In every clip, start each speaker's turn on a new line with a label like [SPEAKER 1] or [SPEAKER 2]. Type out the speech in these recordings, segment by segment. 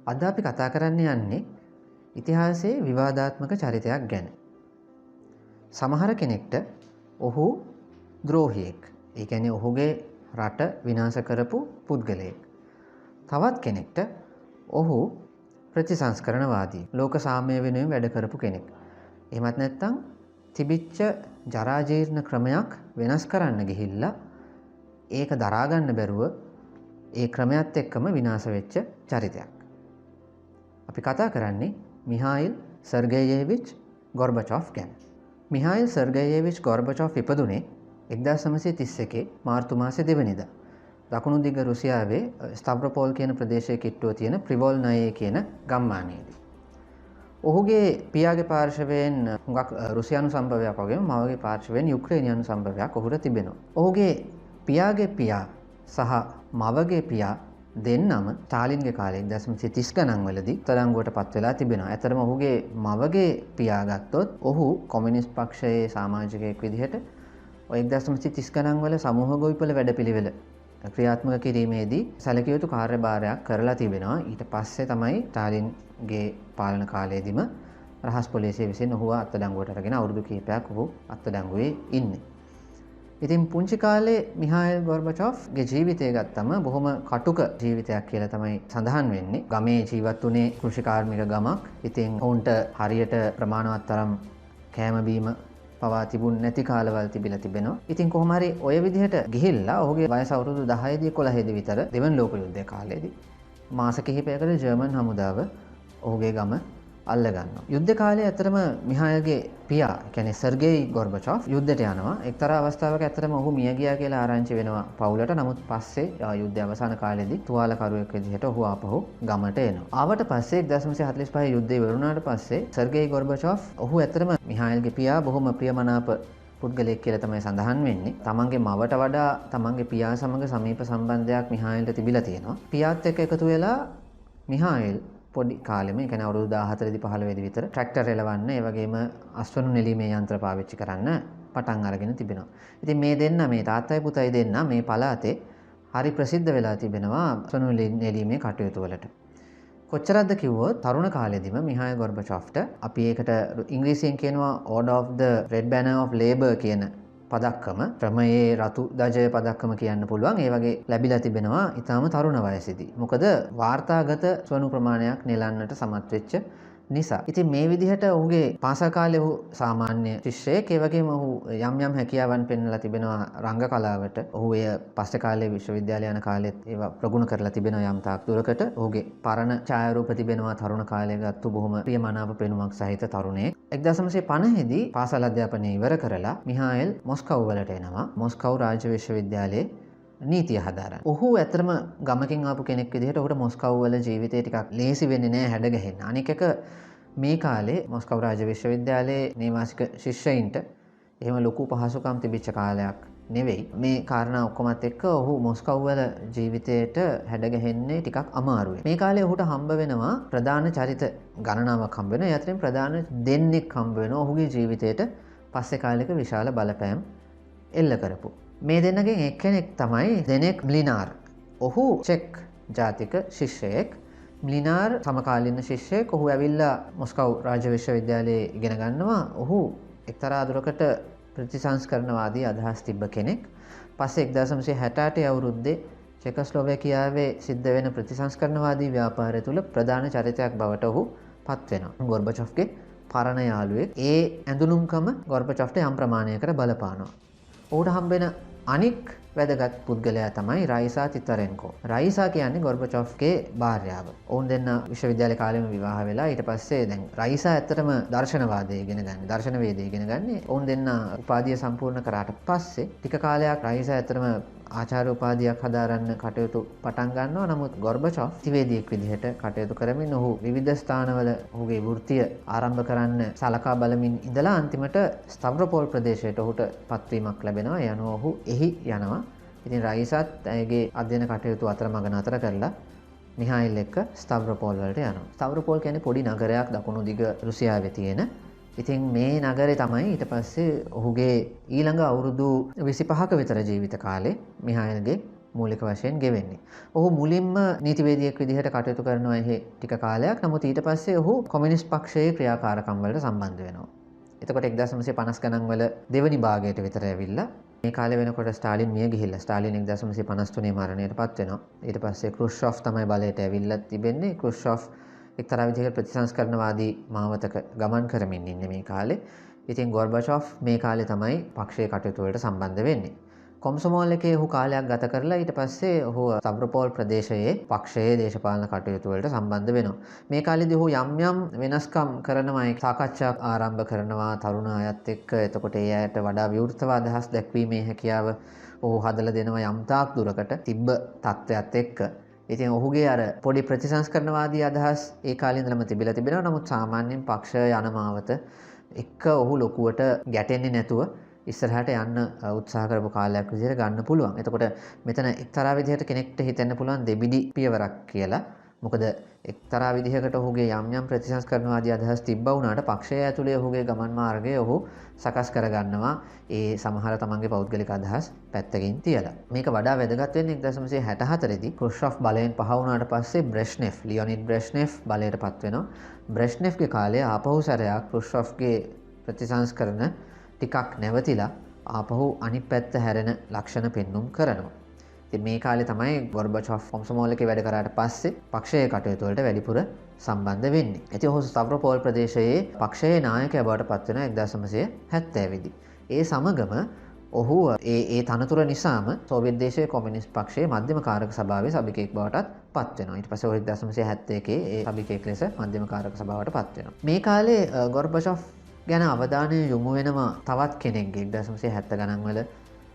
[SPEAKER 1] අද අපි කතා කරන්න යන්නේ ඉතිහාසයේ විවාදාත්මක චරිතයක් ගැන. සමහර කෙනෙක්ට ඔහු ද්‍රෝහියෙක්. ඒ කියන්නේ ඔහුගේ රට විනාශ කරපු පුද්ගලයෙක්. තවත් කෙනෙක්ට ඔහු ප්‍රතිසංස්කරණවාදී. ලෝක සාමය වෙනුවෙන් වැඩ කරපු කෙනෙක්. එහෙමත් නැත්නම් තිබිච්ච ජරා ජීර්ණ ක්‍රමයක් වෙනස් කරන්න ගිහිල්ලා ඒක දරා ගන්න බැරුව ඒ ක්‍රමයත් එක්කම විනාශ වෙච්ච චරිතයක්. අපි කතා කරන්නේ මිහායිල් සර්ගෙයේවිච් ගෝර්බචොව් ගැන. මිහායිල් සර්ගෙයේවිච් ගෝර්බචොව් ඉපදුනේ 1931 මාර්තු මාසේ 2 වෙනිදා. දකුණු දිග රුසියාවේ ස්තාව්රොපෝල් කියන ප්‍රදේශයේ කිට්ටුව තියෙන ප්‍රිවොල්නයේ කියන ගම්මානයේදී. ඔහුගේ පියාගේ පාර්ශවයෙන් හුඟක් රුසියානු සම්භවයක් වගේම මවගේ පාර්ශවයෙන් යුක්‍රේනියානු සම්භවයක් ඔහුට තිබෙනවා. ඔහුගේ පියාගේ පියා සහ මවගේ පියා දෙන්නම ස්ටාලින්ගේ කාලේ 1930 ගණන් වලදී තරංගුවට පත් වෙලා තිබෙනවා. ඇතරම ඔහුගේ මවගේ පියා ගත්තොත් ඔහු කොමියුනිස්ට් පක්ෂයේ සමාජිකයෙක් විදිහට ඔය 1930 ගණන් වල සමූහ ගොවිපළ වැඩපිළිවෙල ක්‍රියාත්මක කිරීමේදී සැලකිය යුතු කාර්යභාරයක් කරලා තිබෙනවා. ඊට පස්සේ තමයි ස්ටාලින්ගේ පාලන කාලයේදීම රහස් පොලිසිය විසින් ඔහුව අත්අඩංගුවට අරගෙන අවුරුදු කිහිපයක් ඔහු අත්අඩංගුවේ ඉන්නේ. ඉතින් පුංචි කාලේ මිහායිල් ගෝර්බචොව්ගේ ජීවිතය ගත්තම බොහොම කටුක ජීවිතයක් කියලා තමයි සඳහන් වෙන්නේ. ගමේ ජීවත් වුණේ කෘෂිකාර්මික ගමක්. ඉතින් ඔවුන්ට හරියට ප්‍රමාණවත් තරම් කෑම බීම පවා තිබුණ නැති කාලවල් තිබිලා තිබෙනවා. ඉතින් කොහොම හරි ඔය විදිහට ගිහිල්ලා ඔහුගේ වයස අවුරුදු 10 දී 11 දී විතර දෙවන ලෝක යුද්ධය කාලේදී මාස කිහිපයකට ජර්මන් හමුදාව ඔහුගේ ගම අල්ල ගන්නවා. යුද්ධ කාලේ ඇත්තටම මිහායිල්ගේ පියා කියන්නේ සර්ගෙයි ගෝර්බචොව් යුද්ධයට යනවා. එක්තරා අවස්ථාවක ඇත්තටම ඔහු මිය ගියා කියලා ආරංචි වෙනවා පවුලට. නමුත් පස්සේ යුද්ධය අවසාන කාලේදී තුවාලකරුවෙක් විදිහට ඔහු ආපහු ගමට එනවා. ආවට පස්සේ 1945 යුද්ධය ඉවර වුණාට පස්සේ සර්ගෙයි ගෝර්බචොව් ඔහු ඇත්තටම මිහායිල්ගේ පියා බොහොම ප්‍රියමනාප පුද්ගලයෙක් කියලා තමයි සඳහන් වෙන්නේ. තමන්ගේ මවට වඩා තමන්ගේ පියා සමග සමීප සම්බන්ධයක් මිහායිල්ට තිබිලා තියෙනවා. පියාත් එක්ක එකතු වෙලා මිහායිල් පොඩි කාලෙම ඒ කියන්නේ අවුරුදු 14 දී 15 දී විතර ට්‍රැක්ටර් එලවන්න ඒ වගේම අස්වනු නෙලීමේ යන්ත්‍ර පාවිච්චි කරන්න පටන් අරගෙන තිබෙනවා. ඉතින් මේ දෙන්න මේ තාත්තයි පුතයි දෙන්න මේ පළාතේ හරි ප්‍රසිද්ධ වෙලා තිබෙනවා අස්වනු නෙලීමේ කටයුතු වලට. කොච්චරක්ද කිව්වොත් තරුණ කාලෙදිම මිහායිල් ගෝර්බචොව්ට අපි ඒකට ඉංග්‍රීසියෙන් කියනවා Order of the Red Banner of Labour කියන පදක්කම ක්‍රමයේ රතු දජය පදක්කම කියන්න පුළුවන්. ඒ වගේ ලැබිලා තිබෙනවා ඊටාම තරුණ වයසේදී. මොකද වාර්තාගත ස්වනු ප්‍රමාණයක් නෙලන්නට සමත් වෙච්ච නිසා. ඉතින් මේ විදිහට ඔහුගේ පාසල් කාලේ ඔහු සාමාන්‍ය ශිෂ්‍යයෙක්. ඒ වගේම ඔහු යම් යම් හැකියාවන් පෙන්වලා තිබෙනවා රංග කලාවට. ඔහු එය පස්සේ කාලේ විශ්වවිද්‍යාලය යන කාලෙත් ඒවා ප්‍රගුණ කරලා තිබෙනවා යම් තාක් දුරකට. ඔහුගේ පරණ ඡායාරූප තිබෙනවා තරුණ කාලේ ගත්තු බොහොම ප්‍රියමනාප පෙනුමක් සහිත තරුණයෙක්. 1950 දී පාසල් අධ්‍යාපනය ඉවර කරලා මිහායිල් මොස්කව් වලට එනවා. මොස්කව් රාජ්‍ය විශ්වවිද්‍යාලයේ නීතිය හදාරන්න. ඔහු ඇත්තටම ගමකින් ආපු කෙනෙක් විදිහට ඔහුට මොස්කව් වල ජීවිතේ ටිකක් ලේසි වෙන්නේ නැහැ හැඩ ගැහෙන්න. අනික එක මේ කාලේ මොස්කව් රාජ්‍ය විශ්වවිද්‍යාලයේ නේවාසික ශිෂ්‍යයින්ට එහෙම ලොකු පහසුකම් තිබිච්ච කාලයක් නෙවෙයි. මේ කාරණා ඔක්කොමත් එක්ක ඔහු මොස්කව් වල ජීවිතයට හැඩ ගැහෙන්නේ ටිකක් අමාරුයි. මේ කාලේ ඔහුට හම්බ වෙනවා ප්‍රධාන චරිත ගණනාවක් හම්බ වෙනවා. ඒ අතරින් ප්‍රධාන දෙන්නෙක් හම්බ වෙනවා ඔහුගේ ජීවිතයට පස්සේ කාලෙක විශාල බලපෑම් එල්ල කරපු. මේ දෙන්නගෙන් එක්කෙනෙක් තමයි දෙනෙක් ම්ලිනාර්. ඔහු චෙක් ජාතික ශිෂ්‍යයෙක්. ම්ලිනාර් සමකාලීන ශිෂ්‍යයෙක්. ඔහු ඇවිල්ලා මොස්කව් රාජ්‍ය විශ්වවිද්‍යාලයේ ඉගෙන ගන්නවා. ඔහු එක්තරා දුරකට ප්‍රතිසංස්කරණවාදී අදහස් තිබ්බ කෙනෙක්. පස්සේ 1968 අවුරුද්දේ චෙකස්ලොවේකියාවේ සිද්ධ වෙන ප්‍රතිසංස්කරණවාදී ව්‍යාපාරය තුල ප්‍රධාන චරිතයක් බවට ඔහු පත් වෙනවා. ගෝර්බචොව්ගේ පරණ යාළුවෙක්. ඒ ඇඳුනුම්කම ගෝර්බචොව්ට යම් ප්‍රමාණයකට බලපානවා. ඔහුට හම්බෙන අනික් වැදගත් පුද්ගලයා තමයි රයිසා තිතරෙන්කෝ. රයිසා කියන්නේ ගෝර්බචොව්ගේ භාර්යාව. ඔවුන් දෙන්න විශ්වවිද්‍යාල කාලෙම විවාහ වෙලා ඊට පස්සේ දැන් රයිසා ඇත්තටම දර්ශනවාදය ඉගෙන ගන්න. දර්ශනවේදය ඉගෙන ගන්නේ. ඔවුන් දෙන්න උපාධිය සම්පූර්ණ කරාට පස්සේ ටික කාලයක් රයිසා ඇත්තටම ආචාර්ය උපාධියක් හදාරන්න කටයුතු පටන් ගන්නවා. නමුත් ගෝර්බචොව් ත්‍රිවේදියෙක් විදිහට කටයුතු කරමින් ඔහු විවිධ ස්ථානවල ඔහුගේ වෘත්තිය ආරම්භ කරන්න සලකා බලමින් ඉඳලා අන්තිමට ස්තාව්රොපෝල් ප්‍රදේශයට ඔහුට පත්වීමක් ලැබෙනවා. ඒ අනුව ඔහු එහි යනවා. ඉතින් රයිසත් ඇයගේ අධ්‍යයන කටයුතු අතරමඟ නතර කරලා මිහායිල් එක්ක ස්තාව්රොපෝල් වලට යනවා. ස්තාව්රොපෝල් කියන්නේ පොඩි නගරයක් දකුණු දිග රුසියාවේ තියෙන. ඉතින් මේ නගරේ තමයි ඊට පස්සේ ඔහුගේ ඊළඟ අවුරුදු 25ක විතර ජීවිත කාලේ මිහායිල්ගේ මූලික වශයෙන් ගෙවෙන්නේ. ඔහු මුලින්ම නීතිවේදියෙක් විදිහට කටයුතු කරනවා එහි ටික කාලයක්. නමුත් ඊට පස්සේ ඔහු කොමියුනිස්ට් පක්ෂයේ ක්‍රියාකාරකම් වලට සම්බන්ධ වෙනවා. එතකොට 1950 ගණන් වල දෙවනි භාගයට විතර ඇවිල්ලා මේ කාලේ වෙනකොට ස්ටාලින් මිය ගිහිල්ලා ස්ටාලින් 1953 මරණයටපත් වෙනවා. ඊට පස්සේ ක්‍රුෂ්චොෆ් තමයි බලයට ඇවිල්ලා තිබෙන්නේ. ක්‍රුෂ්චොෆ් එක්තරා විදිහකට ප්‍රතිසංස්කරණවාදී මාවතක ගමන් කරමින් ඉන්නේ මේ කාලේ. ඉතින් ගෝර්බචොව් මේ කාලේ තමයි පක්ෂයේ කටයුතු වලට සම්බන්ධ වෙන්නේ. කොම්සොමෝල් එකේ ඔහු කාලයක් ගත කරලා ඊට පස්සේ ඔහු ස්තව්රෝපෝල් ප්‍රදේශයේ පක්ෂයේ දේශපාලන කටයුතු වලට සම්බන්ධ වෙනවා. මේ කාලේදී ඔහු යම් යම් වෙනස්කම් කරනවා, සාකච්ඡා ආරම්භ කරනවා තරුණ අයත් එක්ක. එතකොට ඒ අයට වඩා විවෘතව අදහස් දැක්වීමේ හැකියාව ඔහු හදලා දෙනවා යම් තාක් දුරකට තිබ්බ තත්ත්වයක් එක්ක. ඉතින් ඔහුගේ අර පොඩි ප්‍රතිසංස්කරණවාදී අදහස් ඒ කාලේ ඉඳලම තිබිලා තිබෙනවා. නමුත් සාමාන්‍යයෙන් පක්ෂ යන මාවත එක්ක ඔහු ලොකුවට ගැටෙන්නේ නැතුව ඉස්සරහට යන්න උත්සාහ කරපු කාලයක් විදිහට ගන්න පුළුවන්. එතකොට මෙතන එක්තරා විදිහට කෙනෙක්ට හිතෙන්න පුළුවන් දෙබිඩි පියවරක් කියලා. මොකද එක්තරා විදිහකට ඔහුගේ යම් යම් ප්‍රතිසංස්කරණවාදී අදහස් තිබ්බා වුණාට පක්ෂය ඇතුලේ ඔහුගේ ගමන් මාර්ගය ඔහු සකස් කරගන්නවා. ඒ සමහර තමන්ගේ පෞද්ගලික අදහස් පැත්තකින් තියලා. මේක වඩා වැදගත් වෙන්නේ 1964 දී ක්‍රුෂ්චොෆ් බලයෙන් පහ වුණාට පස්සේ බ්‍රෙෂ්නෙව්, ලියොනිඩ් බ්‍රෙෂ්නෙව් බලයටපත් වෙනවා. බ්‍රෙෂ්නෙව්ගේ කාලේ ආපහු සැරයක් ක්‍රුෂ්චොෆ්ගේ ප්‍රතිසංස්කරණ ටිකක් නැවතිලා ආපහු අනිත් පැත්ත හැරෙන ලක්ෂණ පෙන්눔 කරනවා. ඉතින් මේ කාලේ තමයි ගෝර්බචොව් කොම්සොමෝල් එකේ වැඩ කරාට පස්සේ පක්ෂයේ කටයුතු වලට වැඩිපුර සම්බන්ධ වෙන්නේ. ඉතින් ඔහු ස්තව්රෝපෝල් ප්‍රදේශයේ පක්ෂයේ නායකයා බවට පත් වෙන 1970 දී. ඒ සමගම ඔහු ඒ තනතුර නිසාම සෝවියට් දේශයේ කොමියුනිස්ට් පක්ෂයේ මධ්‍යම කාරක සභාවේ සභිකයෙක් බවටත් පත් වෙනවා. ඊට පස්සේ ඔහු 1971 ඒ සභිකයෙක් ලෙස මධ්‍යම කාරක සභාවට පත් වෙනවා. මේ කාලේ ගෝර්බචොව් ගැන අවධානය යොමු වෙනවා තවත් කෙනෙක්ගේ 1970 ගණන් වල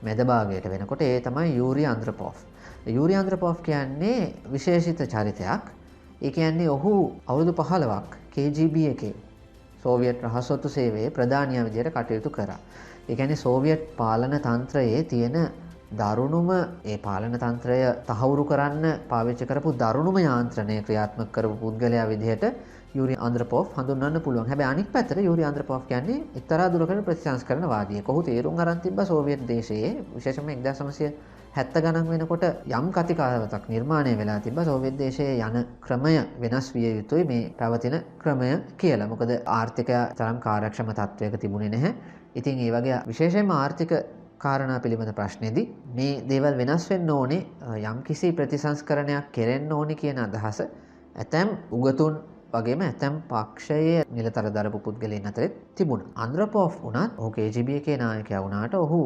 [SPEAKER 1] මැද භාගයට වෙනකොට. ඒ තමයි යූරි අන්ද්‍රොපොව්. යූරි අන්ද්‍රොපොව් කියන්නේ විශේෂිත චරිතයක්. ඒ කියන්නේ ඔහු අවුරුදු 15ක් KGB එකේ සෝවියට් රහසොත්තු සේවයේ ප්‍රධානියා විදිහට කටයුතු කරා. ඒ කියන්නේ සෝවියට් පාලන තන්ත්‍රයේ තියෙන දරුණුම ඒ පාලන තන්ත්‍රය තහවුරු කරන්න පාවිච්චි කරපු දරුණුම යාන්ත්‍රණය ක්‍රියාත්මක කරපු පුද්ගලයා විදිහට යූරි අන්ද්‍රොපොව් හඳුන්වන්න පුළුවන්. හැබැයි අනිත් පැත්තට යූරි අන්ද්‍රොපොව් කියන්නේ එක්තරා දුරකට ප්‍රතිසංස්කරණවාදියෙක්. ඔහු තේරුම් අරන් තිබ්බා සෝවියට් දේශයේ විශේෂයෙන්ම 1970 ගණන් වෙනකොට යම් කතිකාවතක් නිර්මාණය වෙලා තිබ්බා සෝවියට් දේශයේ යන ක්‍රමය වෙනස් විය යුතුයි මේ පවතින ක්‍රමය කියලා. මොකද ආර්ථිකය තරම් කාර්යක්ෂම තත්වයක තිබුණේ නැහැ. ඉතින් ඒ වගේ විශේෂයෙන්ම ආර්ථික කාරණා පිළිබඳ ප්‍රශ්නේදී මේ දේවල් වෙනස් වෙන්න ඕනේ, යම්කිසි ප්‍රතිසංස්කරණයක් කෙරෙන්න ඕනේ කියන අදහස ඇතැම් උගතුන් වගේම ඇතැම් පක්ෂයේ නිලතර දරපු පුද්ගලයන් අතරේ තිබුණා. අන්ද්‍රොපොව් උනත් ඔහු KGB එකේ නායකයා වුණාට ඔහු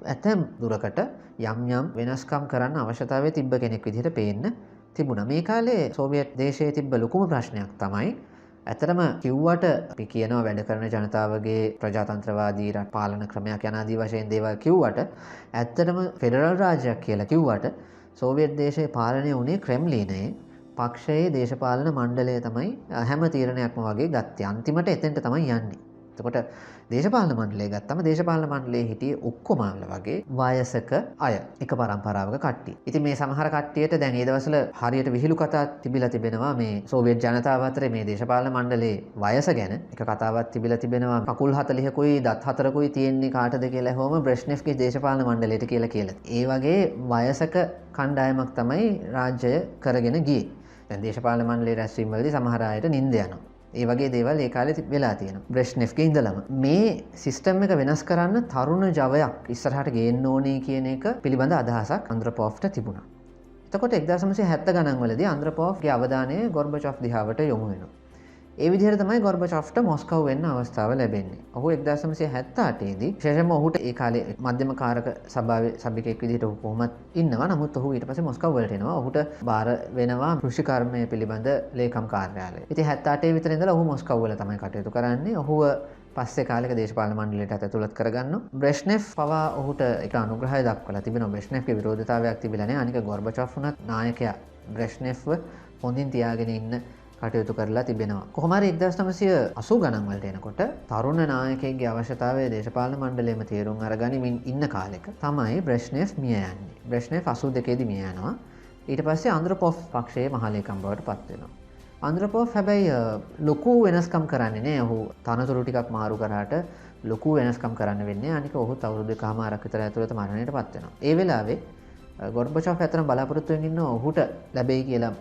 [SPEAKER 1] ඇතැම් දුරකට යම් යම් වෙනස්කම් කරන්න අවශ්‍යතාවය තිබ්බ කෙනෙක් විදිහට පේන්න තිබුණා. මේ කාලේ සෝවියට් දේශයේ තිබ්බ ලොකුම ප්‍රශ්නයක් තමයි ඇත්තටම කිව්වට අපි කියනවා වැඩ කරන ජනතාවගේ ප්‍රජාතන්ත්‍රවාදී පාලන ක්‍රමයක් යන ආදී වශයෙන් දේවල් කිව්වට ඇත්තටම ෆෙඩරල් රාජ්‍යයක් කියලා කිව්වට සෝවියට් දේශයේ පාලනය වුණේ ක්‍රෙම්ලිනයේ පක්ෂයේ දේශපාලන මණ්ඩලය තමයි හැම තීරණයක්ම වගේ ගත්තේ. අන්තිමට එතෙන්ට තමයි යන්නේ. එතකොට දේශපාලන මණ්ඩලය ගත්තම දේශපාලන මණ්ඩලයේ හිටියේ ඔක්කොම වගේ වයසක අය, එක පරම්පරාවක කට්ටිය. ඉතින් මේ සමහර කට්ටියට දැන් ඒ දවස්වල හරියට විහිළු කතා තිබිලා තිබෙනවා මේ සෝවියට් ජනතාව අතරේ මේ දේශපාලන මණ්ඩලයේ වයස ගැන. එක කතාවක් තිබිලා තිබෙනවා කකුල් 40කුයි දත් 4කුයි තියෙන්නේ කාටද කියලා හොම බ්‍රෙෂ්නෙව්ගේ දේශපාලන මණ්ඩලයට කියලා. ඒ වගේ වයසක කණ්ඩායමක් තමයි රාජ්‍යය කරගෙන ගියේ. දැන් දේශපාලන මණ්ඩලයේ රැස්වීම වලදී සමහර අයට නිින්ද යනවා. ඒ වගේ දේවල් ඒ කාලේ වෙලා තියෙනවා. බ්‍රෙෂ්නෙව්ගේ ඉඳලම මේ සිස්ටම් එක වෙනස් කරන්න තරුණ ජවයක් ඉස්සරහට ගේන්න ඕනේ කියන එක පිළිබඳ අදහසක් අන්ද්‍රොපොව්ට තිබුණා. එතකොට 1970 ගණන් වලදී අන්ද්‍රොපොව්ගේ අවධානය ගෝර්බචොව් දිහාවට යොමු වෙනවා. ඒ විදිහට තමයි ගෝර්බචොව්ට මොස්කව් වෙන්න අවස්ථාව ලැබෙන්නේ. ඔහු 1978 දී විශේෂයෙන්ම ඔහුට ඒ කාලේ මධ්‍යම කාරක සභාවේ සභිකයෙක් විදිහට ඔහු කොහොමත් ඉන්නවා. නමුත් ඔහු ඊට පස්සේ මොස්කව් වලට එනවා. ඔහුට බාර වෙනවා කෘෂිකර්මය පිළිබඳ ලේකම් කාර්යාලය. ඉතින් 78 විතර ඉඳලා ඔහු මොස්කව් වල තමයි කටයුතු කරන්නේ. ඔහුව පස්සේ කාලෙක දේශපාලන මණ්ඩලයට ඇතුළත් කරගන්නවා. බ්‍රෙෂ්නෙව් පවා ඔහුට එක අනුග්‍රහය දක්වලා තිබෙනවා. බ්‍රෙෂ්නෙව්ගේ විරෝධතාවයක් තිබිලා නැහැ. අනික ගෝර්බචොව් වුණත් නායකයා බ්‍රෙෂ්නෙව්ව හොඳින් තියාගෙන ඉන්න කටයුතු කරලා තිබෙනවා. කොහොම හරි 1980 ගණන් වලට එනකොට තරුණ නායකයෙක්ගේ අවශ්‍යතාවය දේශපාලන මණ්ඩලයේම තීරුම් අරගනිමින් ඉන්න කාලෙක තමයි බ්‍රෙෂ්නෙව් මිය යන්නේ. බ්‍රෙෂ්නෙව් 82 දී මිය යනවා. ඊට පස්සේ අන්ද්‍රොපොව් පක්ෂයේ මහලේකම් බවට පත් වෙනවා. අන්ද්‍රොපොව් හැබැයි ලොකු වෙනස්කම් කරන්නේ නැහැ. ඔහු තනතුරු ටිකක් මාරු කරාට ලොකු වෙනස්කම් කරන්න වෙන්නේ. අනික ඔහු අවුරුදු 1කමාරක් විතර ඇතුළත මරණයට පත් වෙනවා. ඒ වෙලාවේ ගොර්බචොව් ඇත්තටම බලාපොරොත්තු වෙමින් ඉන්න ඔහුට ලැබෙයි කියලා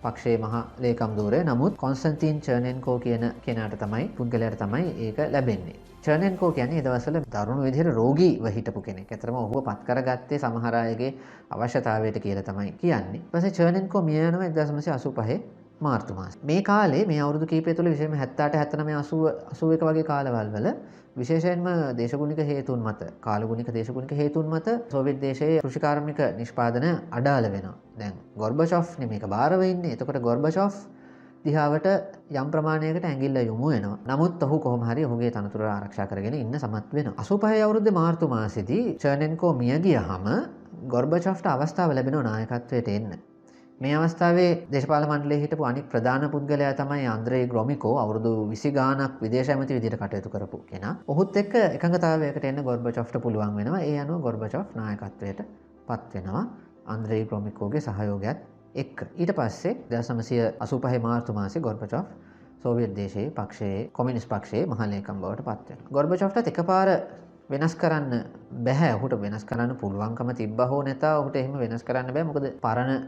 [SPEAKER 1] පක්ෂයේ මහා ලේකම් ධූරය. නමුත් කොන්ස්ටන්ටින් චර්නෙන්කෝ කියන කෙනාට තමයි පුද්ගලයාට තමයි ඒක ලැබෙන්නේ. චර්නෙන්කෝ කියන්නේ ඒ දවස්වල දරුණු විදිහට රෝගීව හිටපු කෙනෙක්. ඇත්තටම ඔහුව පත් කරගත්තේ සමහර අයගේ අවශ්‍යතාවයට කියලා තමයි කියන්නේ. ඊට පස්සේ චර්නෙන්කෝ මිය යනවා 1985 මාර්තු මාසේ. මේ කාලේ මේ අවුරුදු කිහිපය තුළ විශේෂයෙන්ම 78 79 81 වගේ කාලවල වල විශේෂයෙන්ම දේශගුණික හේතුන් මත කාලගුණික දේශගුණික හේතුන් මත සෝවියට් දේශයේ කෘෂිකාර්මික නිෂ්පාදන අඩාල වෙනවා. දැන් ගොර්බචොව් නේ මේක බාරව ඉන්නේ. එතකොට ගොර්බචොව් දිහාවට යම් ප්‍රමාණයකට ඇඟිල්ල යොමු වෙනවා. නමුත් ඔහු කොහොම හරි ඔහුගේ තනතුර ආරක්ෂා කරගෙන ඉන්න සමත් වෙනවා. 85 අවුරුද්දේ මාර්තු මාසෙදී චර්නෙන්කෝ මිය ගියාම ගොර්බචොව්ට අවස්ථාව ලැබෙනවා නායකත්වයට එන්න. මේ අවස්ථාවේ දේශපාලන මණ්ඩලයේ හිටපු අනික් ප්‍රධාන පුද්ගලයා තමයි ආන්ද්‍රේ ග්‍රොමිකෝ අවුරුදු 20 ගාණක් විදේශ ඇමති විදිහට කටයුතු කරපු කෙනා. ඔහුත් එක්ක එකඟතාවයකට එන්න ගොර්බචොව්ට පුළුවන් වෙනවා. ඒ අනුව ගොර්බචොව් නායකත්වයට පත් වෙනවා ආන්ද්‍රේ ග්‍රොමිකෝගේ සහයෝගයත් එක්ක. ඊට පස්සේ 1985 මාර්තු මාසේ ගොර්බචොව් සෝවියට් දේශයේ පක්ෂයේ කොමියුනිස්ට් පක්ෂයේ මහ ලේකම් බවට පත් වෙනවා. ගොර්බචොව්ට එකපාර වෙනස් කරන්න බෑ. ඔහුට වෙනස් කරන්න පුළුවන්කම තිබ්බා හෝ නැතා ඔහුට එහෙම වෙනස් කරන්න බෑ. මොකද පරණ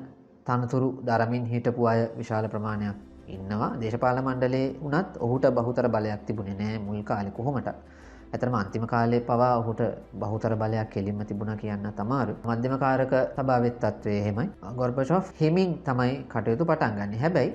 [SPEAKER 1] තනතුරු දරමින් හිටපු අය විශාල ප්‍රමාණයක් ඉන්නවා. දේශපාලන මණ්ඩලයේ වුණත් ඔහුට බහුතර බලයක් තිබුණේ නෑ මුල් කාලේ කොහොමද. ඇත්තටම අන්තිම කාලේ පවා ඔහුට බහුතර බලයක් කෙලින්ම තිබුණා කියන්න තමයි. මධ්‍යම කාරක සභාවෙත් තත්වයේ එහෙමයි. ගොර්බචොව් හිමින් තමයි කටයුතු පටන් ගන්නේ. හැබැයි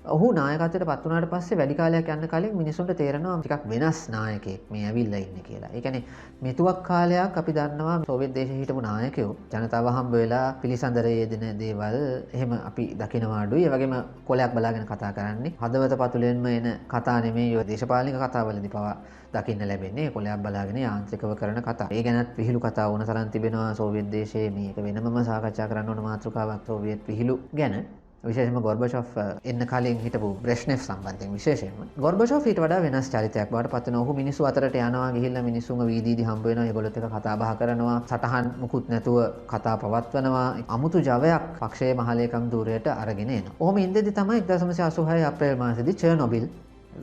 [SPEAKER 1] ඔහු නායකත්වයට පත් වුණාට පස්සේ වැඩි කාලයක් යන කලින් මිනිසුන්ට තේරෙනවා ටිකක් වෙනස් නායකයෙක් මේ ඇවිල්ලා ඉන්නේ කියලා. ඒ කියන්නේ මෙතුවක් කාලයක් අපි දන්නවා සෝවියට් දේශයේ හිටපු නායකයෝ ජනතාව හම්බ වෙලා පිළිසඳරේ යෙදෙන දේවල් එහෙම අපි දකිනවා අඩුයි. ඒ වගේම කොලයක් බලාගෙන කතා කරන්නේ හදවත පතුලෙන්ම එන කතා නෙමෙයි ඔය දේශපාලනික කතාවලදී පවා දකින්න ලැබෙන්නේ. කොලයක් බලාගෙන යාන්ත්‍රිකව කරන කතා. ඒ ගැනත් විහිළු කතා වුණ තරම් තිබෙනවා සෝවියට් දේශයේ. මේක වෙනමම සාකච්ඡා කරන්න ඕන මාතෘකාවක් සෝවියට් විහිළු ගැන. විශේෂයෙන්ම ගොර්බචොව් එන්න කලින් හිටපු බ්‍රෙෂ්නෙව් සම්බන්ධයෙන් විශේෂයෙන්ම ගොර්බචොව් ඊට වඩා වෙනස් චරිතයක් බවට පත් වෙනවා. ඔහු මිනිස්සු අතරට යනවා, ගිහිල්ලා මිනිස්සුන්ව වීදීදී හම්බ වෙනවා, ඒගොල්ලොත් එක්ක කතා බහ කරනවා, සටහන් මුකුත් නැතුව කතා පවත්වනවා. අමුතු ජවයක් පක්ෂයේ මහ ලේකම් ධූරයට අරගෙන එනවා. ඔහොම ඉඳෙද්දි තමයි 1986 අප්‍රේල් මාසෙදී චර්නොබිල්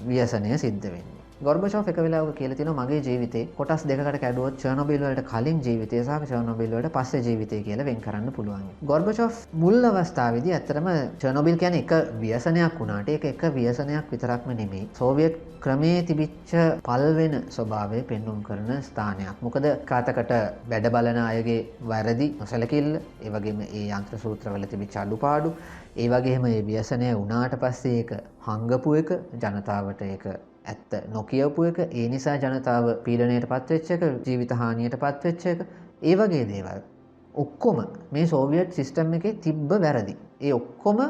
[SPEAKER 1] ව්‍යසනය සිද්ධ වෙන්නේ. ගොර්බචොව් එක වෙලාවක කියලා තියෙනවා මගේ ජීවිතේ කොටස් දෙකකට කැඩුවොත් චර්නොබිල් වලට කලින් ජීවිතය සහ චර්නොබිල් වලට පස්සේ ජීවිතය කියලා වෙන් කරන්න පුළුවන්. ගොර්බචොව් මුල් අවස්ථාවේදී ඇත්තටම චර්නොබිල් කියන්නේ එක ව්‍යසනයක් වුණාට ඒක එක ව්‍යසනයක් විතරක්ම නෙමෙයි. සෝවියට් ක්‍රමයේ තිබිච්ච පල්වෙන ස්වභාවය පෙන්වුම් කරන ස්ථානයක්. මොකද කාතකට වැඩ බලන අයගේ වැරදි නොසලකිල්ල, ඒ වගේම ඒ යන්ත්‍ර සූත්‍රවල තිබිච්ච අඩුපාඩු, ඒ වගේම මේ ව්‍යසනය වුණාට පස්සේ ඒක හංගපු එක, ජනතාවට ඒක ඇත්ත නොකියපු එක, ඒ නිසා ජනතාව පීඩනයට පත්වෙච්ච එක, ජීවිත හානියට පත්වෙච්ච එක, ඒ වගේ දේවල් ඔක්කොම මේ සෝවියට් සිස්ටම් එකේ තිබ්බ වැරදි. ඒ ඔක්කොම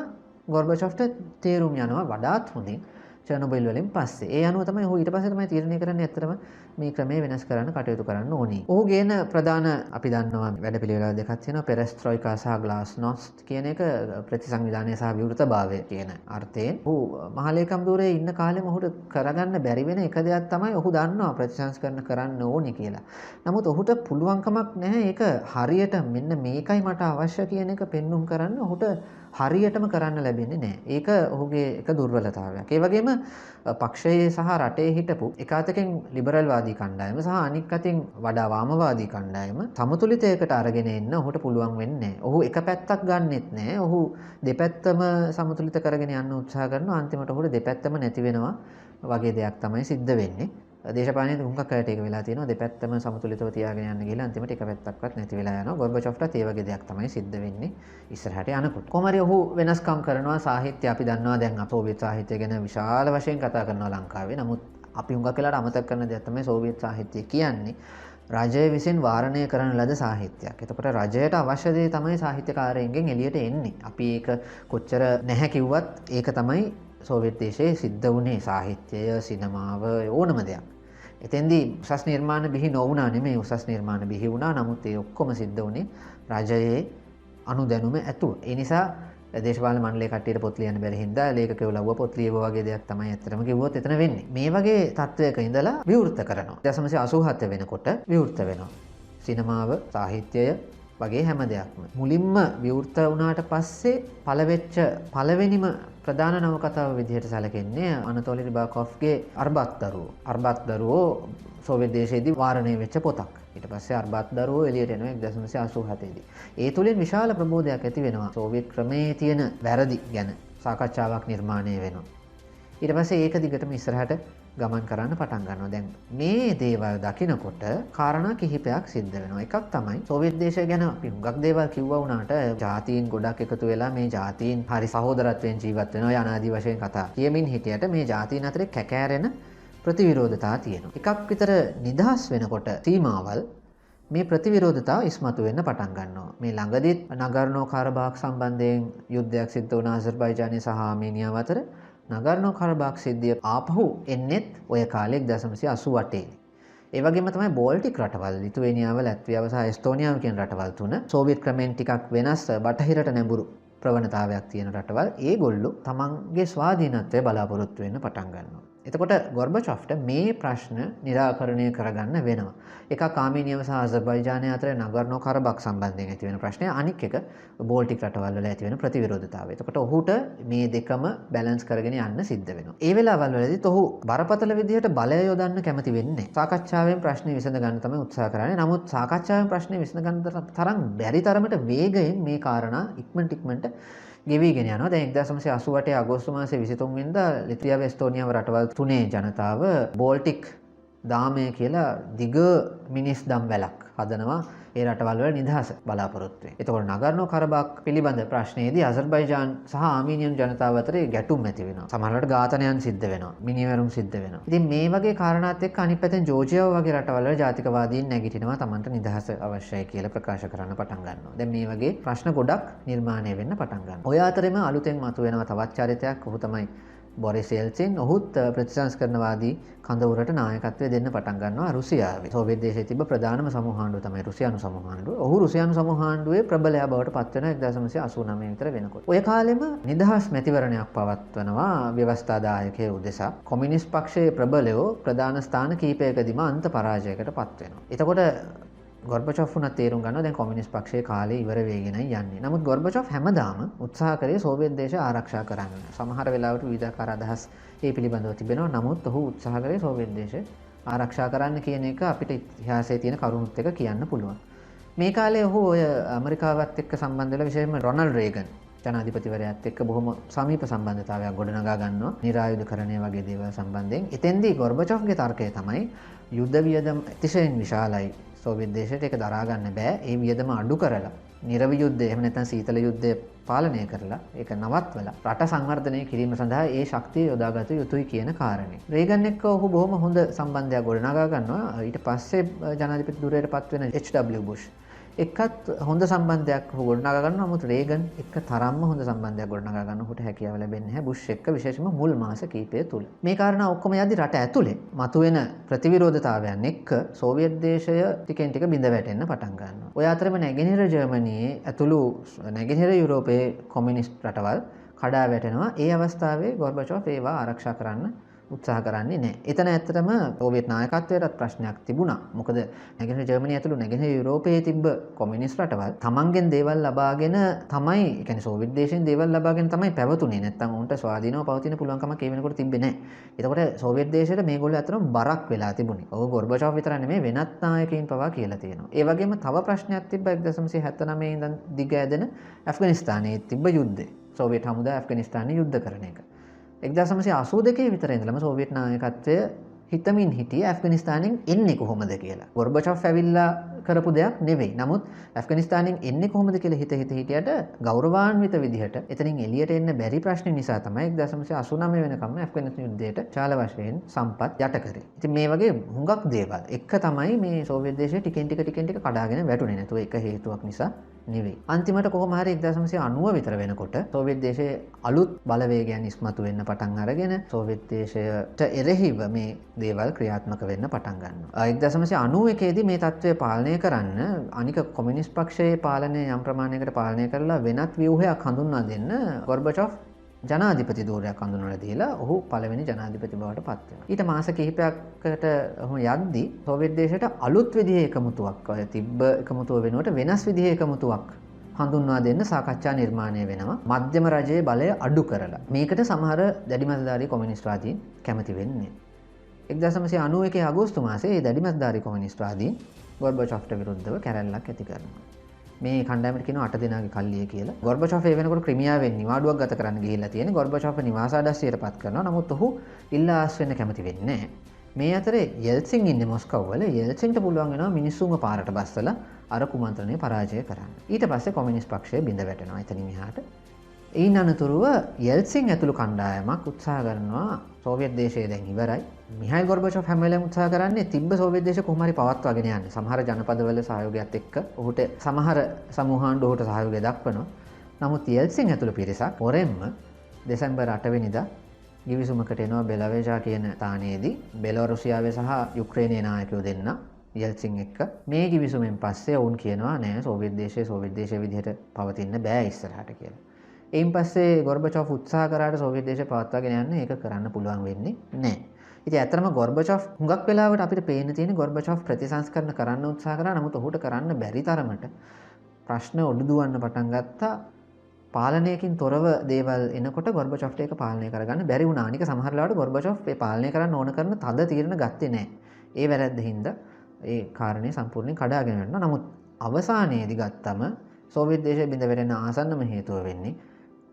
[SPEAKER 1] ගොර්බචොව්ට තේරුම් යනවා වඩාත් හොඳින් චර්නොබිල් වලින් පස්සේ. ඒ අනුව තමයි ඔහු ඊට පස්සේ තමයි තීරණය කරන්නේ ඇත්තටම මේ ක්‍රමය වෙනස් කරන්න කටයුතු කරන්න ඕනේ. ඔහු ගේන ප්‍රධාන අපි දන්නවා වැඩපිළිවෙල දෙකක් තියෙනවා. පෙරස්ත්‍රොයිකා සහ ග්ලාස්නොස්ට් කියන එක ප්‍රතිසංවිධානය සහ විවෘතභාවය කියන අර්ථයෙන්. ඔහු මහ ලේකම් ධූරයේ ඉන්න කාලෙම ඔහුට කරගන්න බැරි වෙන එක දෙයක් තමයි ඔහු දන්නවා ප්‍රතිසංස්කරණ කරන්න ඕනේ කියලා. නමුත් ඔහුට පුළුවන්කමක් නැහැ ඒක හරියට මෙන්න මේකයි මට අවශ්‍ය කියන එක පෙන්눔 කරන්න ඔහුට හරියටම කරන්න ලැබෙන්නේ නැහැ. ඒක ඔහුගේ එක දුර්වලතාවයක්. ඒ වගේම පක්ෂයේ සහ රටේ හිටපු එක අතකින් ලිබරල් වාදී කණ්ඩායම සහ අනික් අතින් වඩා වාමවාදී කණ්ඩායම සමතුලිතයකට අරගෙන එන්න ඔහුට පුළුවන් වෙන්නේ නැහැ. ඔහු එක පැත්තක් ගන්නෙත් නැහැ. ඔහු දෙපැත්තම සමතුලිත කරගෙන යන්න උත්සාහ කරනවා. අන්තිමට ඔහුට දෙපැත්තම නැති වෙනවා වගේ දෙයක් තමයි සිද්ධ වෙන්නේ. දේශපාලනයේ හුඟක් අයට ඒක වෙලා තියෙනවා. දෙපැත්තම සමතුලිතව තියාගෙන යන්න ගිහලා අන්තිමට එක පැත්තක්වත් නැති වෙලා යනවා. ගොර්බචොව්ටත් ඒ වගේ දෙයක් තමයි සිද්ධ වෙන්නේ ඉස්සරහට යනකොට. කොහොමරි ඔහු වෙනස්කම් කරනවා. සාහිත්‍ය අපි දන්නවා දැන් සෝවියට් සාහිත්‍ය ගැන විශාල වශයෙන් කතා කරනවා ලංකාවේ. නමුත් අපි හුඟක් වෙලාවට අමතක කරන දෙයක් තමයි සෝවියට් සාහිත්‍ය කියන්නේ රජය විසින් වාරණය කරන ලද සාහිත්‍යයක්. එතකොට රජයට අවශ්‍ය දේ තමයි සාහිත්‍යකාරයන්ගෙන් එළියට එන්නේ. අපි ඒක කොච්චර නැහැ කිව්වත් ඒක තමයි සෝවියට් දේශයේ සිද්ධ වුණේ. සාහිත්‍යය, සිනමාව ඕනම දෙයක්. එතෙන්දී උසස් නිර්මාණ බිහි නොවුණා නෙමෙයි, උසස් නිර්මාණ බිහි වුණා. නමුත් ඒ ඔක්කොම සිද්ධ වුණේ රජයේ අනුදැනුම ඇතුව. ඒ නිසා දේශපාලන මණ්ඩලයේ කට්ටියට පොත් ලියන්න බැරි හින්දා ලේඛකයෝ ලව්ව පොත් ලියවුවා වගේ දෙයක් තමයි ඇත්තටම කිව්වොත් එතන වෙන්නේ. මේ වගේ තත්වයක ඉඳලා විවෘත කරනවා. 1987 වෙනකොට විවෘත වෙනවා. සිනමාව, සාහිත්‍යය වගේ හැම දෙයක්ම. මුලින්ම විවෘත වුණාට පස්සේ පළවෙච්ච පළවෙනිම ප්‍රධාන නවකතාව විදිහට සැලකෙන්නේ අනතෝලි රිබාකොෆ්ගේ අර්බත් දරුවෝ. අර්බත් දරුවෝ සෝවියට් දේශයේදී වාරණය වෙච්ච පොතක්. ඊට පස්සේ අර්බත් දරුවෝ එළියට එනවා 1987 දී. ඒ තුලින් විශාල ප්‍රබෝධයක් ඇති වෙනවා. සෝවියට් ක්‍රමයේ තියෙන වැරදි ගැන සාකච්ඡාවක් නිර්මාණය වෙනවා. ඊට පස්සේ ඒක දිගටම ඉස්සරහට ගමන් කරන්න පටන් ගන්නවා. දැන් මේ දේවල් දකිනකොට කාරණා කිහිපයක් සිද්ධ වෙනවා. එකක් තමයි සෝවියට් දේශය ගැන අපි හුඟක් දේවල් කිව්වා වුණාට ජාතීන් ගොඩක් එකතු වෙලා මේ ජාතීන් හරි සහෝදරත්වයෙන් ජීවත් වෙනවා යනාදී වශයෙන් කතා කියමින් හිටියට මේ ජාතීන් අතරේ කැකෑරෙන ප්‍රතිවිරෝධතා තියෙනවා. එකක් විතර නිදහස් වෙනකොට සීමාවල් මේ ප්‍රතිවිරෝධතාව ඉස්මතු වෙන්න පටන් ගන්නවා. මේ ළඟදිත් නගර්නෝ කාරබාක් සම්බන්ධයෙන් යුද්ධයක් සිද්ධ වුණා අසර්බයිජානය සහ ආමේනියාව අතර. නගර්නෝ කාරබාක් සිද්ධිය ආපහු එන්නෙත් ඔය කාලේ 1988 දී. ඒ වගේම තමයි බෝල්ටික් රටවල් ලිතුවේනියාව, ලැත්වියාව සහ එස්තෝනියාව කියන රටවල් තුන සෝවියට් ක්‍රමෙන් ටිකක් වෙනස් බටහිරට නැඹුරු ප්‍රවණතාවයක් තියෙන රටවල්. ඒගොල්ලෝ තමන්ගේ ස්වාධීනත්වය බලාපොරොත්තු වෙන්න පටන් ගන්නවා. එතකොට ගොර්බචොෆ්ට මේ ප්‍රශ්න निराකරණය කරගන්න වෙනවා. එකක් ආමේනියාව සහ අසර්බයිජානය අතර නගර්නෝ කාරබාක් සම්බන්ධයෙන් ඇති වෙන ප්‍රශ්නය. අනික් එක බෝල්ටික් රටවල් වල ඇති වෙන ප්‍රතිවිරෝධතාවය. එතකොට ඔහුට මේ දෙකම බැලන්ස් කරගෙන යන්න සිද්ධ වෙනවා. ඒ වෙලාවල් වලදීත් ඔහු බරපතල විදිහට බලය යොදන්න කැමති වෙන්නේ. සාකච්ඡාවෙන් ප්‍රශ්නේ විසඳ ගන්න තමයි උත්සාහ කරන්නේ. නමුත් සාකච්ඡාවෙන් ප්‍රශ්නේ විසඳ ගන්න තරම් බැරි තරමට වේගයෙන් මේ කාරණා ඉක්මනට ගෙවිගෙන යනවා. දැන් 1988 අගෝස්තු මාසේ 23 වෙනිදා ලිතුවියාව එස්තෝනියාව රටවල් තුනේ ජනතාව බෝල්ටික් දාමය කියලා දිග මිනිස් දම් වැලක් හදනවා ඒ රටවල් වල නිදහස බලාපොරොත්තු වෙන. එතකොට නගර්නෝ කාරබාක් පිළිබඳ ප්‍රශ්නයේදී අසර්බයිජාන් සහ ආමීනියන් ජනතාව අතරේ ගැටුම් ඇති වෙනවා. සමහරවිට ඝාතනයන් සිද්ධ වෙනවා. මිනිමැරුම් සිද්ධ වෙනවා. ඉතින් මේ වගේ කාරණාත් එක්ක අනිත් පැත්තෙන් ජෝර්ජියාව වගේ රටවල් වල ජාතිකවාදීන් නැගිටිනවා Tamanට නිදහස අවශ්‍යයි කියලා ප්‍රකාශ කරන්න පටන් ගන්නවා. දැන් මේ වගේ ප්‍රශ්න ගොඩක් නිර්මාණය වෙන්න පටන් ගන්නවා. ඔය අතරෙම අලුතෙන් මතුවෙනවා තවත් චරිතයක්. ඔහු තමයි බොරිස් එල්සින්. ඔහුත් ප්‍රතිසංස්කරණවාදී කඳවුරට නායකත්වය දෙන්න පටන් ගන්නවා රුසියාවේ. සෝවියට් දේශයේ තිබ්බ ප්‍රධානම සමූහාණ්ඩුව තමයි රුසියානු සමූහාණ්ඩුව. ඔහු රුසියානු සමූහාණ්ඩුවේ ප්‍රබලයා බවට පත් වෙන 1989 විතර වෙනකොට. ඔය කාලෙම නිදහස් මැතිවරණයක් පවත්වනවා ව්‍යවස්ථාදායකයෝ උදෙසා. කොමියුනිස්ට් පක්ෂයේ ප්‍රබලයෝ ප්‍රධාන ස්ථාන කිහිපයකදීම අන්ත පරාජයකට පත් වෙනවා. එතකොට ගොර්බචොෆ් උනත් තේරුම් ගන්නවා දැන් කොමියුනිස්ට් පක්ෂයේ කාලේ ඉවර වෙගෙනයි යන්නේ. නමුත් ගොර්බචොෆ් හැමදාම උත්සාහ කරේ සෝවියට් දේශය ආරක්ෂා කරන්න. සමහර වෙලාවට විවිධාකාර අදහස් ඒ පිළිබඳව තිබෙනවා. නමුත් ඔහු උත්සාහ කරේ සෝවියට් දේශය ආරක්ෂා කරන්න කියන එක අපිට ඉතිහාසයේ තියෙන කරුණුත් එක්ක කියන්න පුළුවන්. මේ කාලේ ඔහු ඔය ඇමරිකාවත් එක්ක සම්බන්ධ වෙලා විශේෂයෙන්ම රොනල්ඩ් රේගන් ජනාධිපතිවරයාත් එක්ක බොහොම සමීප සම්බන්ධතාවයක් ගොඩනගා ගන්නවා. නිරායුධකරණය වගේ දේවල් සම්බන්ධයෙන්. එතෙන්දී ගොර්බචොෆ්ගේ තර්කය තමයි යුද්ධ වියදම් අතිශයින් විශාලයි. සෝවියට් දේශයට ඒක දරා ගන්න බෑ. ඒ වියදම අඩු කරලා නිරව යුද්ධය එහෙම නැත්නම් සීතල යුද්ධය පාලනය කරලා ඒක නවත්වලා රට සංවර්ධනය කිරීම සඳහා ඒ ශක්තිය යොදාගත යුතුයි කියන කාරණේ. රේගන් එක්ක ඔහු බොහොම හොඳ සම්බන්ධයක් ගොඩනගා ගන්නවා. ඊට පස්සේ ජනාධිපති ධුරයට පත් වෙන H.W. බුෂ් එක්කත් හොඳ සම්බන්ධයක් ගොඩනගා ගන්නවා. නමුත් රේගන් එක්ක තරම්ම හොඳ සම්බන්ධයක් ගොඩනගා ගන්න ඔහුට හැකියාව ලැබෙන්නේ නැහැ බුෂ් එක්ක විශේෂයෙන්ම මුල් මාස කිහිපය තුල. මේ කාරණා ඔක්කොම යද්දි රට ඇතුලේ මතුවෙන ප්‍රතිවිරෝධතාවයන් එක්ක සෝවියට් දේශය ටිකෙන් ටික බිඳ වැටෙන්න පටන් ගන්නවා. ඔය අතරම නැගෙනහිර ජර්මනියේ ඇතුළු නැගෙනහිර යුරෝපයේ කොමියුනිස්ට් රටවල් කඩා වැටෙනවා. ඒ අවස්ථාවේ ගොර්බචොෆ් ඒවා ආරක්ෂා කරන්න උත්සාහ කරන්නේ නැහැ. එතන ඇත්තටම සෝවියට් නායකත්වයටත් ප්‍රශ්නයක් තිබුණා. මොකද නැගෙනහිර ජර්මනිය ඇතුළු නැගෙනහිර යුරෝපයේ තිබ්බ කොමියුනිස්ට් රටවල් තමන්ගෙන් දේවල් ලබාගෙන තමයි, ඒ කියන්නේ සෝවියට් දේශයෙන් දේවල් ලබාගෙන තමයි පැවතුනේ. නැත්තම් උන්ට ස්වාධීනව පවතින පුළුවන්කමක් ඒ වෙනකොට තිබ්බේ නැහැ. එතකොට සෝවියට් දේශයට මේගොල්ලෝ අතරම බරක් වෙලා තිබුණේ. ඔව් ගොර්බචොෆ් විතර නෙමෙයි වෙනත් නායකයින් පවා කියලා තියෙනවා. ඒ වගේම තව ප්‍රශ්නයක් තිබ්බා 1979 ඉඳන් දිග ඇදෙන ඇෆ්ගනිස්තානයේ තිබ්බ යුද්ධය. සෝවියට් හමුදා ඇෆ්ගනිස්තානයේ යුද්ධ කරන එක. 1982 විතර ඉඳලම සෝවියට් නායකත්වය හිතමින් හිටියේ ඇෆ්ගනිස්තානෙන් එන්නේ කොහොමද කියලා. ගොර්බචොෆ් ඇවිල්ලා කරපු දෙයක් නෙවෙයි. නමුත් ඇෆ්ගනිස්තානෙන් එන්නේ කොහොමද කියලා හිටියට ගෞරවාන්විත විදිහට එතනින් එළියට එන්න බැරි ප්‍රශ්න නිසා තමයි 1989 වෙනකම්ම ඇෆ්ගනිස්තාන යුද්ධයට චාල වශයෙන් සම්පත් යට කරේ. ඉතින් මේ වගේ හුඟක් දේවල් එක තමයි මේ සෝවියට් දේශය ටිකෙන් ටික කඩාගෙන වැටුනේ. නැතුව එක හේතුවක් නිසා නෙවෙයි. අන්තිමට කොහොම හරි 1990 විතර වෙනකොට සෝවියට් දේශයේ අලුත් බලවේගයන් ඉස්මතු වෙන්න පටන් අරගෙන සෝවියට් දේශයට එරෙහිව මේ දේවල් ක්‍රියාත්මක වෙන්න පටන් ගන්නවා. 1991 දී මේ තත්ත්වය පාලනය කරන්න අනික කොමියුනිස්ට් පක්ෂයේ පාලනය යම් ප්‍රමාණයකට පාලනය කරලා වෙනත් ව්‍යුහයක් හඳුන්වා දෙන්න ගොර්බචොෆ් ජනාධිපති ධූරයක් හඳුන්වලා දීලා ඔහු පළවෙනි ජනාධිපති බවට පත් වෙනවා. ඊට මාස කිහිපයකට ඔහු යද්දී සෝවියට් දේශයට අලුත් විදිහේ එකමුතුවක් තිබ්බ එකමුතුව වෙනුවට වෙනස් විදිහේ එකමුතුවක් හඳුන්වා දෙන්න සාකච්ඡා නිර්මාණය වෙනවා. මධ්‍යම රජයේ බලය අඩු කරලා. මේකට සමහර දැඩි මතධාරී කොමියුනිස්ට්වාදීන් කැමති වෙන්නේ. 1991 අගෝස්තු මාසයේ ඒ දැඩිමත්ධාරී කොමියුනිස්ට්වාදීන් ගොර්බචොෆ්ට විරුද්ධව කැරැල්ලක් ඇති කරනවා. මේ කණ්ඩායමට කියනවා 8 දෙනාගේ කල්ලිය කියලා. ගොර්බචොෆ් ඒ වෙනකොට ක්‍රිමියාවෙන් නිවාඩුවක් ගත කරන්න ගිහිල්ලා තියෙන. ගොර්බචොෆ් නිවාසාඩස්සියටපත් කරනවා. නමුත් ඔහු ඉල්ලා ආස් වෙන්න කැමති වෙන්නේ නැහැ. මේ අතරේ යෙල්සින් ඉන්නේ මොස්කව් වල. යෙල්සින්ට පුළුවන් වෙනවා මිනිස්සුන්ව පාරට බස්සලා අර කුමන්ත්‍රණය පරාජය කරන්න. ඊට පස්සේ කොමියුනිස්ට් පක්ෂය බිඳ වැටෙනවා එතනින් එහාට. ඊන් අනතුරුව යෙල්සින් ඇතුළු කණ්ඩායමක් උත්සාහ කරනවා සෝවියට් දේශය දැන් ඉවරයි. මිහයිල් ගොර්බචොෆ් හැම වෙලේම උත්සාහ කරන්නේ තිබ්බ සෝවියට් දේශය කොහොම හරි පවත්වාගෙන යන්න. සමහර ජනපදවල සහයෝගයත් එක්ක ඔහුට සමහර සමූහාණ්ඩු ඔහුට සහයෝගය දක්වනවා. නමුත් යෙල්සින් ඇතුළු පිරිසක් හොරෙන්ම දෙසැම්බර් 8 වෙනිදා ගිවිසුමකට එනවා බෙලාවේජා කියන ස්ථානයේදී. බෙලාරුසියාවේ සහ යුක්‍රේනයේ නායකයෝ දෙන්නා යෙල්සින් එක්ක මේ ගිවිසුමෙන් පස්සේ ඔවුන් කියනවා නෑ සෝවියට් දේශය විදිහට පවතින්න බෑ ඉස්සරහට කියලා. එයින් පස්සේ ගොර්බචොෆ් උත්සාහ කරාට සෝවියට් දේශය පවත්වාගෙන යන්න ඒක කරන්න පුළුවන් වෙන්නේ නැහැ. ඉතින් ඇත්තටම ගොර්බචොෆ් හුඟක් වෙලාවට අපිට පේන්න තියෙන ගොර්බචොෆ් ප්‍රතිසංස්කරණ කරන්න උත්සාහ කරා. නමුත් ඔහුට කරන්න බැරි තරමට ප්‍රශ්න ඔඩු දුවන්න පටන් ගත්තා. පාලනයකින් තොරව දේවල් එනකොට ගොර්බචොෆ්ට ඒක පාලනය කරගන්න බැරි වුණා. අනික සමහර වෙලාවට ගොර්බචොෆ් ඒ පාලනය කරන්න ඕන කරන තද තීරණ ගත්තේ නැහැ. ඒ වැරද්ද හින්දා ඒ කාරණේ සම්පූර්ණයෙන් කඩාගෙන යනවා. නමුත් අවසානයේදී ගත්තම සෝවියට් දේශය බිඳ වැටෙන ආසන්නම හේතුව වෙන්නේ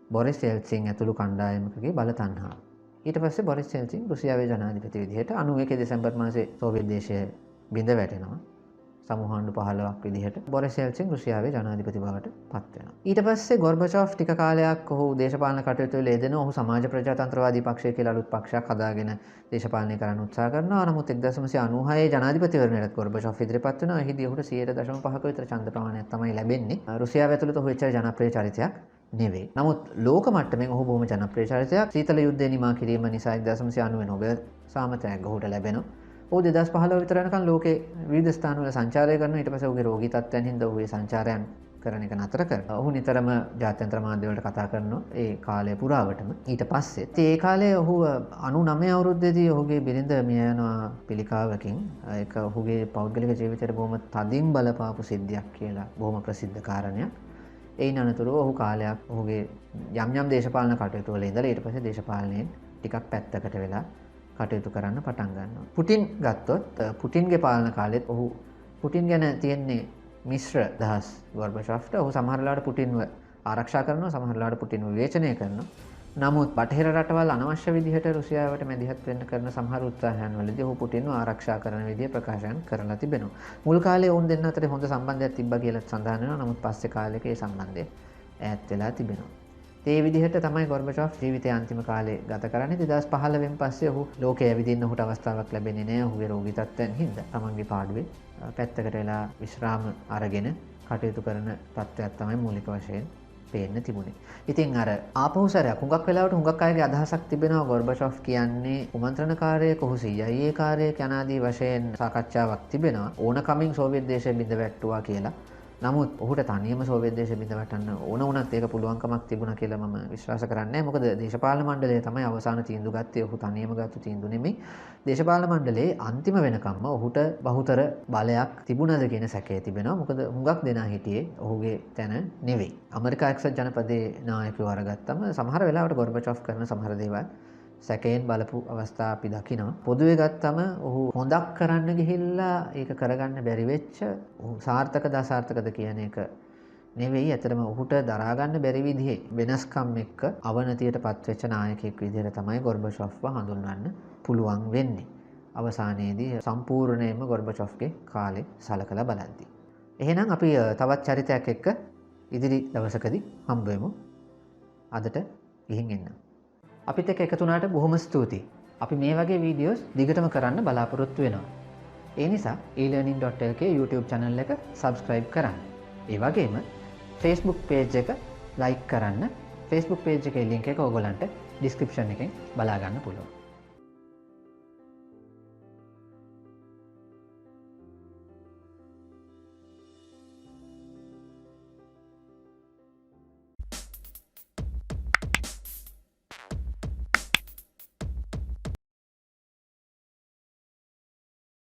[SPEAKER 1] බොරිස් යෙල්සින් ඇතුළු කණ්ඩායමකගේ බල තණ්හාව. ඊට පස්සේ බොරිස් යෙල්සින් රුසියාවේ ජනාධිපති විදිහට 91 දෙසැම්බර් මාසයේ සෝවියට් දේශය බිඳ වැටෙනවා. සමූහාණ්ඩු 15ක් විදිහට බොරිස් යෙල්සින් රුසියාවේ ජනාධිපති බවට පත් වෙනවා. ඊට පස්සේ ගොර්බචොෆ් ටික කාලයක් ඔහු දේශපාලන කටයුතු වල යෙදෙනවා. ඔහු සමාජ ප්‍රජාතන්ත්‍රවාදී පක්ෂය කියලා අලුත් පක්ෂයක් හදාගෙන දේශපාලනය කරන්න උත්සාහ කරනවා. නමුත් 1996 ජනාධිපතිවරණයට ගොර්බචොෆ් ඉදිරිපත් වෙනවා. එහිදී ඔහුට 100.5ක විතර ඡන්ද ප්‍රමාණයක් තමයි ලැබෙන්නේ. රුසියාව ඇතුළත ඔහු එච්චර ජනප්‍රිය චරිතයක් නෙවෙයි. නමුත් ලෝක මට්ටමින් ඔහු බොහොම ජනප්‍රිය චරිතයක්. සීතල යුද්ධය නිමා කිරීම නිසා 1990 නොබෙල් සාමතයක් ඔහුට ලැබෙනවා. ඔහු 2015 විතර යනකම් ලෝකේ විවිධ ස්ථානවල සංචාරය කරනවා. ඊට පස්සේ ඔහුගේ රෝගී තත්ත්වයන් හින්දා ඔහු ඒ සංචාරයන් කරන එක නතර කරනවා. ඔහු නිතරම ජාත්‍යන්තර මාධ්‍ය වලට කතා කරනවා ඒ කාලය පුරාවටම. ඊට පස්සේ ඒ කාලේ ඔහු 99 අවුරුද්දේදී ඔහුගේ බිරිඳ මිය යනවා පිළිකාවකින්. ඒක ඔහුගේ පෞද්ගලික ජීවිතයට බොහොම තදින් බලපාපු සිද්ධියක් කියලා බොහොම ප්‍රසිද්ධ කාරණයක්. එයින් අනතුරුව ඔහු කාලයක් ඔහුගේ යම් දේශපාලන කටයුතු වල ඉඳලා ඊට පස්සේ දේශපාලනයෙන් ටිකක් පැත්තකට වෙලා කටයුතු කරන්න පටන් ගන්නවා. පුටින් ගත්තොත් පුටින්ගේ පාලන කාලෙත් ඔහු පුටින් ගැන තියෙන්නේ මිශ්‍ර දහස් ගොර්බචොෆ්ට. ඔහු සමහර වෙලාවට පුටින්ව ආරක්ෂා කරනවා, සමහර වෙලාවට පුටින්ව විවේචනය කරනවා. නමුත් බටහිර රටවල් අනවශ්‍ය විදිහට රුසියාවට මැදිහත් වෙන්න කරන සමහර උත්සාහයන් වලදී ඔහු පුටින්ව ආරක්ෂා කරන විදිය ප්‍රකාශයන් කරලා තිබෙනවා. මුල් කාලේ ඔවුන් දෙන්න අතර හොඳ සම්බන්ධයක් තිබ්බා කියලා සඳහන් වෙනවා. නමුත් පස්සේ කාලෙක ඒ සම්බන්ධය ඈත් වෙලා තිබෙනවා. ඒ විදිහට තමයි ගොර්බචොෆ් ජීවිතයේ අන්තිම කාලේ ගත කරන්නේ. 2015 වෙන් පස්සේ ඔහු ලෝකයේ ඇවිදින්න ඔහුට අවස්ථාවක් ලැබෙන්නේ නැහැ. ඔහුගේ රෝගී තත්ත්වයන් හින්දා තමන්ගේ පාඩුවේ පැත්තකට වෙලා විශ්‍රාම අරගෙන කටයුතු කරන තත්ත්වයක් තමයි මූලික වශයෙන් පේන්න තිබුණේ. ඉතින් අර ආපහු සැරයක් හුඟක් වෙලාවට හුඟක් අයගේ අදහසක් තිබෙනවා ගොර්බචොෆ් කියන්නේ කුමන්ත්‍රණකාරයෙක්, ඔහු CIA කාර්යයක් යනාදී වශයෙන් සාකච්ඡාවක් තිබෙනවා. ඕනකමින් සෝවියට් දේශය බිඳ වැට්ටුවා කියලා. නමුත් ඔහුට තනියම සෝවියට් දේශය බිඳ වැටෙන්න ඕන වුණත් ඒක පුළුවන්කමක් තිබුණා කියලා මම විශ්වාස කරන්නේ නැහැ. මොකද දේශපාලන මණ්ඩලය තමයි අවසාන තීන්දුව ගත්තේ. ඔහු තනියම ගත්ත තීන්දුව නෙමෙයි. දේශපාලන මණ්ඩලයේ අන්තිම වෙනකම්ම ඔහුට බහුතර බලයක් තිබුණද කියන සැකය තිබෙනවා. මොකද හුඟක් දෙනා හිටියේ ඔහුගේ තැන නෙවෙයි. ඇමරිකා එක්සත් ජනපදයේ නායකයෝ අරගත්තම සමහර වෙලාවට ගොර්බචොෆ් කරන සමහර දේවල් සැකයෙන් බලපු අවස්ථා අපි දකිනවා. පොදුවේ ගත්තම ඔහු හොඳක් කරන්න ගිහිල්ලා ඒක කරගන්න බැරි වෙච්ච සාර්ථකද අසාර්ථකද කියන එක නෙවෙයි. ඇත්තටම ඔහුට දරා ගන්න බැරි විදිහේ වෙනස්කම් එක්ක අවනතියටපත් වෙච්ච නායකයෙක් විදිහට තමයි ගොර්බචොෆ්ව හඳුන්වන්න පුළුවන් වෙන්නේ. අවසානයේදී සම්පූර්ණයෙන්ම ගොර්බචොෆ්ගේ කාලේ සලකලා බලද්දී. එහෙනම් අපි තවත් චරිතයක් එක්ක ඉදිරි දවසකදී හම්බ වෙමු. අදට ගිහින් එන්න. අපිත් එක්ක එකතු වුණාට බොහොම ස්තුතියි. අපි මේ වගේ වීඩියෝස් දිගටම කරන්න බලාපොරොත්තු වෙනවා. ඒ නිසා elearning.lk YouTube channel එක subscribe කරන්න. ඒ වගේම Facebook page එක like කරන්න. Facebook page එකේ link එක ඔයගොල්ලන්ට description එකෙන් බලා ගන්න පුළුවන්.